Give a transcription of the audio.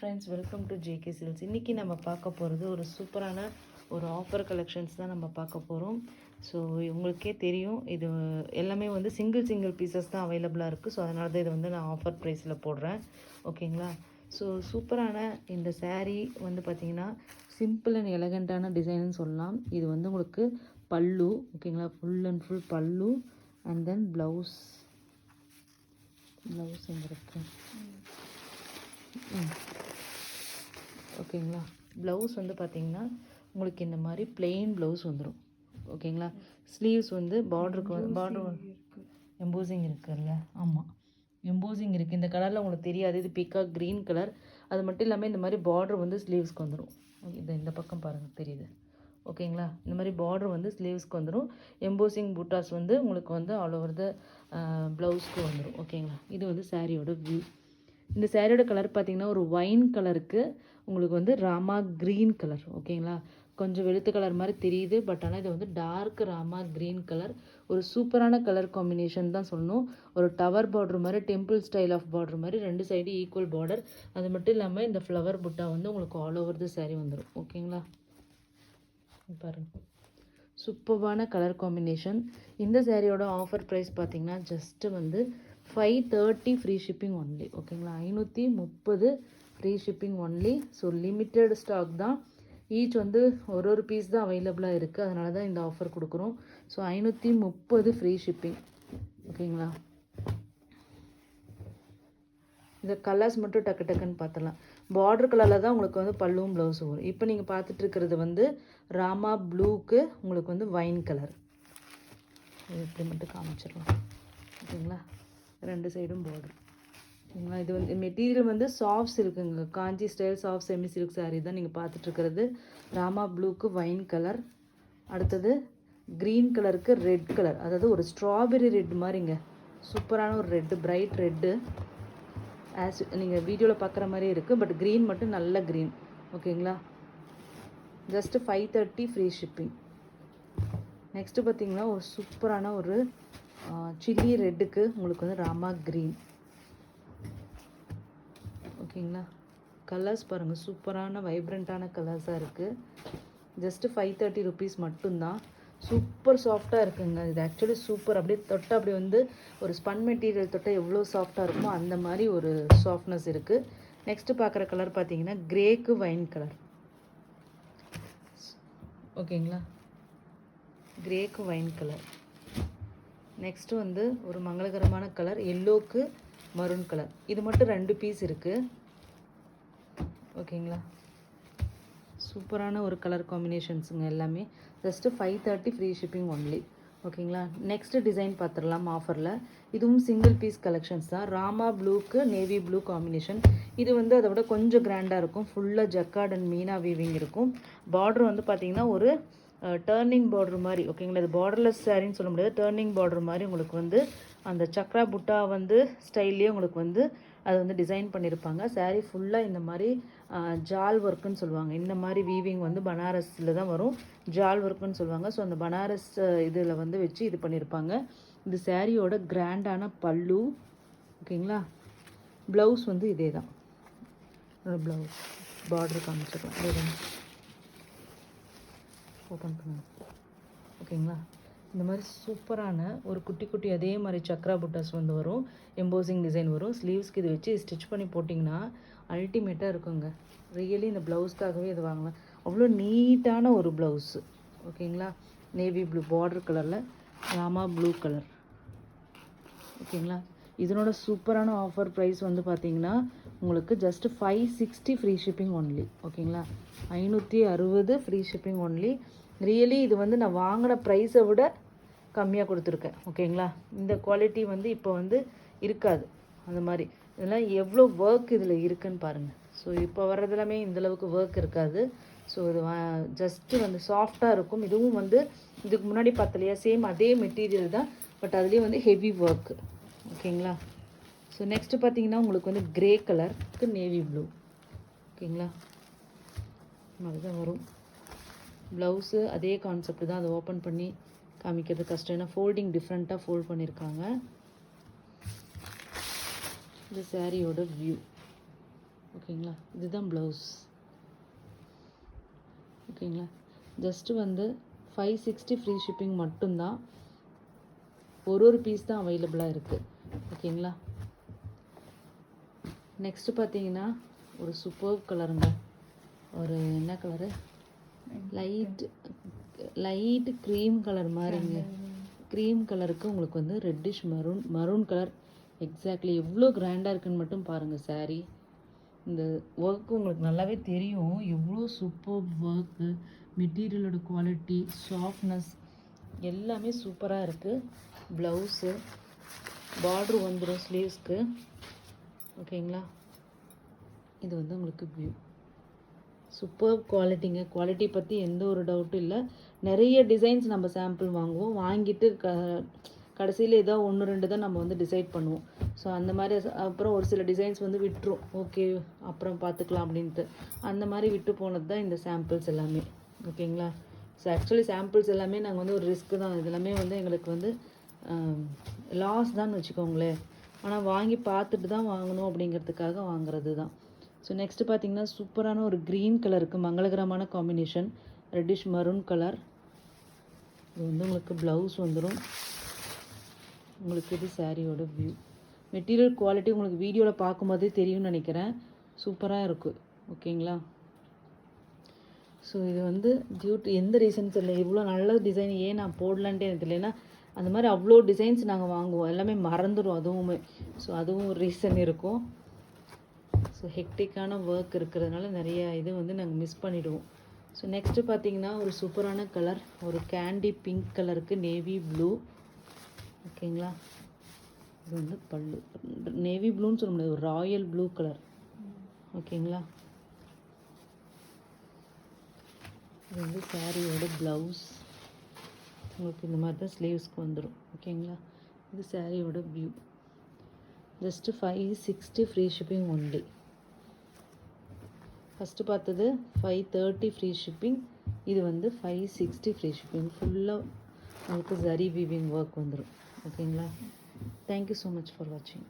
Friends, welcome to JK silks. இன்றைக்கி நம்ம பார்க்க போகிறது ஒரு சூப்பரான ஒரு ஆஃபர் கலெக்ஷன்ஸ் தான் நம்ம பார்க்க போகிறோம். ஸோ உங்களுக்கே தெரியும், இது எல்லாமே வந்து சிங்கிள் பீசஸ் தான் அவைலபிளாக இருக்குது. ஸோ அதனால தான் இது வந்து நான் ஆஃபர் ப்ரைஸில் போடுறேன். ஓகேங்களா? ஸோ சூப்பரான இந்த saree வந்து பார்த்திங்கன்னா சிம்பிள் அண்ட் எலகண்ட்டான டிசைன்னு சொல்லலாம். இது வந்து உங்களுக்கு பல்லு, ஓகேங்களா? ஃபுல் அண்ட் ஃபுல் பல்லு அண்ட் தென் ப்ளவுஸ் எங்கே இருக்கு? ஓகேங்களா? ப்ளவுஸ் வந்து பார்த்திங்கன்னா உங்களுக்கு இந்த மாதிரி பிளெயின் ப்ளவுஸ் வந்துடும். ஓகேங்களா? ஸ்லீவ்ஸ் வந்து பார்டர் எம்போசிங் இருக்குல்ல? ஆமாம், எம்போசிங் இருக்குது. இந்த கலரில் உங்களுக்கு தெரியாது, இது பீகாக் க்ரீன் கலர். அது மட்டும் இல்லாமல் இந்த மாதிரி பார்டர் வந்து ஸ்லீவ்ஸ்க்கு வந்துடும். இந்த பக்கம் பாருங்கள், தெரியுது? ஓகேங்களா? இந்த மாதிரி பார்டர் வந்து ஸ்லீவ்ஸ்க்கு வந்துடும். எம்போசிங் பூட்டாஸ் வந்து உங்களுக்கு வந்து ஆல் ஓவர் த ப்ளவுஸ்க்கு வந்துடும். ஓகேங்களா? இது வந்து சாரியோட வியூ. இந்த சாரியோட கலர் பார்த்திங்கன்னா ஒரு ஒயின் கலருக்கு உங்களுக்கு வந்து ராமா க்ரீன் கலர். ஓகேங்களா? கொஞ்சம் வெளுத்து கலர் மாதிரி தெரியுது, பட் ஆனால் இது வந்து டார்க் ராமா க்ரீன் கலர். ஒரு சூப்பரான கலர் காம்பினேஷன் தான் சொல்லணும். ஒரு டவர் பார்டர் மாதிரி, டெம்பிள் ஸ்டைல் ஆஃப் பார்டர் மாதிரி, ரெண்டு சைடு ஈக்குவல் பார்டர். அது மட்டும் இல்லாமல் இந்த ஃப்ளவர் புட்டா வந்து உங்களுக்கு ஆல் ஓவர் த சாரீ வந்துடும். ஓகேங்களா? பாருங்கள், சூப்பரான கலர் காம்பினேஷன். இந்த சாரியோட ஆஃபர் ப்ரைஸ் பார்த்திங்கன்னா ஜஸ்ட்டு வந்து 530 ஃப்ரீ ஷிப்பிங் ஒன்லி. ஓகேங்களா? 530 free shipping only. So limited stock தான். ஈச் வந்து ஒரு பீஸ் தான் அவைலபிளாக இருக்குது. அதனால தான் இந்த ஆஃபர் கொடுக்குறோம். So 530 free shipping. ஓகேங்களா? இந்த கலர்ஸ் மட்டும் டக்குன்னு பார்த்துடலாம். பார்டர் கலரில் தான் உங்களுக்கு வந்து பல்லுவும் ப்ளவுஸும் வரும். இப்போ நீங்கள் பார்த்துட்டு இருக்கிறது வந்து ராமா ப்ளூக்கு உங்களுக்கு வந்து வைன் கலர். இப்படி மட்டும் காமிச்சிடலாம். ஓகேங்களா? ரெண்டு சைடும் பார்டர். ஓகேங்களா? இது வந்து மெட்டீரியல் வந்து சாஃப்ட் சில்க்குங்க, Kanchi style soft semi silk saree தான் நீங்கள் பார்த்துட்ருக்கிறது. ராமா ப்ளூக்கு வைன் கலர், அடுத்தது க்ரீன் கலருக்கு ரெட் கலர், அதாவது ஒரு ஸ்ட்ராபெரி ரெட் மாதிரிங்க. சூப்பரான ஒரு ரெட்டு, பிரைட் ரெட்டு. ஆஸ் நீங்கள் வீடியோவில் பார்க்குற மாதிரியே இருக்குது, பட் க்ரீன் மட்டும் நல்ல க்ரீன். ஓகேங்களா? Just 530 free shipping. நெக்ஸ்ட்டு பார்த்திங்கன்னா ஒரு சூப்பரான ஒரு சில்லி ரெட்டுக்கு உங்களுக்கு வந்து ராமா க்ரீன். ஓகேங்களா? கலர்ஸ் பாருங்கள், சூப்பரான வைப்ரண்ட்டான கலர்ஸாக இருக்குது. ஜஸ்ட்டு 530 ருபீஸ் மட்டும்தான். சூப்பர் சாஃப்டாக இருக்குங்க. இது ஆக்சுவலி சூப்பர். அப்படியே தொட்டால் அப்படி வந்து ஒரு ஸ்பன் மெட்டீரியல் தொட்டால் எவ்வளோ சாஃப்டாக இருக்குமோ அந்த மாதிரி ஒரு சாஃப்ட்னஸ் இருக்குது. நெக்ஸ்ட்டு பார்க்குற கலர் பார்த்தீங்கன்னா கிரேக்கு வைன் கலர். ஓகேங்களா? கிரேக்கு வைன் கலர். நெக்ஸ்ட்டு வந்து ஒரு மங்களகரமான கலர் எல்லோக்கு மரூன் கலர். இது மட்டும் 2 பீஸ் இருக்குது. ஓகேங்களா? சூப்பரான ஒரு கலர் காம்பினேஷன்ஸுங்க எல்லாமே. Just 530 free shipping only. ஓகேங்களா? நெக்ஸ்ட்டு டிசைன் பார்த்துடலாம் ஆஃபரில். இதுவும் சிங்கிள் பீஸ் கலெக்ஷன்ஸ் தான். ராமா ப்ளூக்கு நேவி ப்ளூ காம்பினேஷன். இது வந்து அதை விட கொஞ்சம் கிராண்டாக இருக்கும். ஃபுல்லாக ஜக்கார்ட் அண்ட் மீனா வீவிங் இருக்கும். பார்டர் வந்து பார்த்திங்கன்னா ஒரு டர்னிங் பார்டர் மாதிரி. ஓகேங்களா? இது பார்டர்லெஸ் சாரின்னு சொல்ல முடியாது, டர்னிங் பார்டர் மாதிரி உங்களுக்கு வந்து அந்த சக்ரா புட்டா வந்து ஸ்டைல்லேயே உங்களுக்கு வந்து அது வந்து டிசைன் பண்ணியிருப்பாங்க. சாரீ ஃபுல்லாக இந்த மாதிரி ஜால் ஒர்க்குன்னு சொல்லுவாங்க. இந்த மாதிரி வீவிங் வந்து பனாரஸில் தான் வரும். ஜால் ஒர்க்குன்னு சொல்லுவாங்க. ஸோ அந்த பனாரஸ் இதில் வந்து வச்சு இது பண்ணியிருப்பாங்க. இந்த சாரியோட கிராண்டான பல்லு. ஓகேங்களா? ப்ளவுஸ் வந்து இதே தான். ப்ளவுஸ் பார்டர் காமிச்சிடலாம், ஓப்பன் பண்ணுங்க. ஓகேங்களா? இந்த மாதிரி சூப்பரான ஒரு குட்டி அதே மாதிரி சக்ரா புட்டாஸ் வந்து வரும். எம்போசிங் டிசைன் வரும். ஸ்லீவ்ஸ்க்கு இது வச்சு ஸ்டிச் பண்ணி போட்டிங்கன்னா அல்டிமேட்டாக இருக்குங்க. ரியலி இந்த ப்ளவுஸ்க்காகவே இது வாங்கலாம். அவ்வளோ நீட்டான ஒரு ப்ளவுஸு. ஓகேங்களா? நேவி ப்ளூ பார்டர் கலரில் ராமா ப்ளூ கலர். ஓகேங்களா? இதனோட சூப்பரான ஆஃபர் ப்ரைஸ் வந்து பார்த்திங்கன்னா உங்களுக்கு ஜஸ்ட்டு 560 ஃப்ரீ ஷிப்பிங் ஒன்லி. ஓகேங்களா? 560 ஃப்ரீ ஷிப்பிங் ஒன்லி. ரியலி இது வந்து நான் வாங்கின ப்ரைஸை விட கம்மியாக கொடுத்துருக்கேன். ஓகேங்களா? இந்த குவாலிட்டி வந்து இப்போ வந்து இருக்காது. அந்த மாதிரி இதெல்லாம் எவ்வளோ ஒர்க் இதில் இருக்குதுன்னு பாருங்கள். ஸோ இப்போ வர்றது எல்லாமே இந்தளவுக்கு ஒர்க் இருக்காது. ஸோ இது ஜஸ்ட்டு வந்து சாஃப்டாக இருக்கும். இதுவும் வந்து இதுக்கு முன்னாடி பார்த்தலையா, சேம் அதே மெட்டீரியல் தான், பட் அதுலேயே வந்து ஹெவி ஒர்க்கு. ஓகேங்களா? ஸோ நெக்ஸ்ட்டு பார்த்தீங்கன்னா உங்களுக்கு வந்து க்ரே கலருக்கு நேவி ப்ளூ. ஓகேங்களா? அதுதான் வரும். ப்ளவுஸு அதே கான்செப்ட் தான். அதை ஓப்பன் பண்ணி காமிக்கிறது கஷ்டம், ஏன்னா ஃபோல்டிங் டிஃப்ரெண்ட்டாக ஃபோல்ட் பண்ணியிருக்காங்க. இந்த சாரியோட வியூ. ஓகேங்களா. இதுதான் ப்ளவுஸ். ஓகேங்களா. ஜஸ்ட்டு வந்து 560 ஃப்ரீ ஷிப்பிங் மட்டும்தான். ஒரு பீஸ் தான் அவைலபிளாக இருக்குது. ஓகேங்களா. நெக்ஸ்ட்டு பார்த்தீங்கன்னா ஒரு சூப்பர் கலருங்க. ஒரு என்ன கலரு, லைட்டு க்ரீம் கலர் மாதிரிங்க. க்ரீம் கலருக்கு உங்களுக்கு வந்து ரெட்டிஷ் மரூன் கலர். எக்ஸாக்ட்லி எவ்வளோ கிராண்டாக இருக்குன்னு மட்டும் பாருங்கள் saree. இந்த ஒர்க்கு உங்களுக்கு நல்லாவே தெரியும் எவ்வளோ சூப்பர் ஒர்க்கு, மெட்டீரியலோட குவாலிட்டி, சாஃப்ட்னஸ் எல்லாமே சூப்பராக இருக்குது. ப்ளவுஸு பார்ட்ரு வந்துடும் ஸ்லீவ்ஸ்க்கு. ஓகேங்களா. இது வந்து உங்களுக்கு வியூ. சூப்பர் குவாலிட்டிங்க. குவாலிட்டி பற்றி எந்த ஒரு டவுட்டும் இல்லை. நிறைய டிசைன்ஸ் நம்ம சாம்பிள் வாங்குவோம். வாங்கிட்டு கடைசியில் ஏதோ 1-2 தான் நம்ம வந்து டிசைட் பண்ணுவோம். ஸோ அந்த மாதிரி அப்புறம் ஒரு சில டிசைன்ஸ் வந்து விட்டுரும். ஓகே அப்புறம் பார்த்துக்கலாம் அப்படின்ட்டு. அந்த மாதிரி விட்டு போனது தான் இந்த சாம்பிள்ஸ் எல்லாமே. ஓகேங்களா. ஸோ ஆக்சுவலி சாம்பிள்ஸ் எல்லாமே நாங்கள் வந்து ஒரு ரிஸ்க்கு தான். இது எல்லாமே வந்து எங்களுக்கு வந்து லாஸ் தான் வச்சுக்கோங்களேன். ஆனால் வாங்கி பார்த்துட்டு தான் வாங்கணும் அப்படிங்கிறதுக்காக வாங்குறது தான். ஸோ நெக்ஸ்ட்டு பார்த்தீங்கன்னா சூப்பரான ஒரு க்ரீன் கலருக்கு மங்களகரமான காம்பினேஷன், ரெட்டிஷ் மரூன் கலர். இது வந்து உங்களுக்கு ப்ளவுஸ் வந்துடும். உங்களுக்கு இது சாரியோட வியூ. மெட்டீரியல் குவாலிட்டி உங்களுக்கு வீடியோவில் பார்க்கும்போதே தெரியும்னு நினைக்கிறேன். சூப்பராக இருக்குது. ஓகேங்களா. ஸோ இது வந்து எந்த ரீசன்ஸ் இல்லை, இவ்வளோ நல்ல டிசைன் ஏன் நான் போடலான்ட்டு எனக்கு தெரியல. ஏன்னா அந்த மாதிரி அவ்வளோ டிசைன்ஸ் நாங்கள் வாங்குவோம், எல்லாமே மறந்துடும் அதுவுமே. ஸோ அதுவும் ஒரு ரீசன் இருக்கும். ஸோ ஹெக்டிக்கான ஒர்க் இருக்கிறதுனால நிறைய இது வந்து நாங்கள் மிஸ் பண்ணிவிடுவோம். ஸோ நெக்ஸ்ட்டு பார்த்தீங்கன்னா ஒரு சூப்பரான கலர், ஒரு கேண்டி பிங்க் கலருக்கு நேவி ப்ளூ. ஓகேங்களா. இது வந்து பல்லு நேவி ப்ளூன்னு சொல்ல முடியாது, ஒரு ராயல் ப்ளூ கலர். ஓகேங்களா. இது வந்து சாரியோட ப்ளவுஸ். உங்களுக்கு இந்த மாதிரி தான் ஸ்லீவ்ஸ்க்கு வந்துடும். ஓகேங்களா. இது சாரியோட view. Just 560 free shipping only. First பார்த்தது 530 ஃப்ரீ ஷிப்பிங். இது வந்து 560 ஃப்ரீ ஷிப்பிங். ஃபுல்லாக உங்களுக்கு ஜரி வீவிங் ஒர்க் வந்துடும். ஓகேங்களா. தேங்க்யூ ஸோ மச் ஃபார் வாட்சிங்.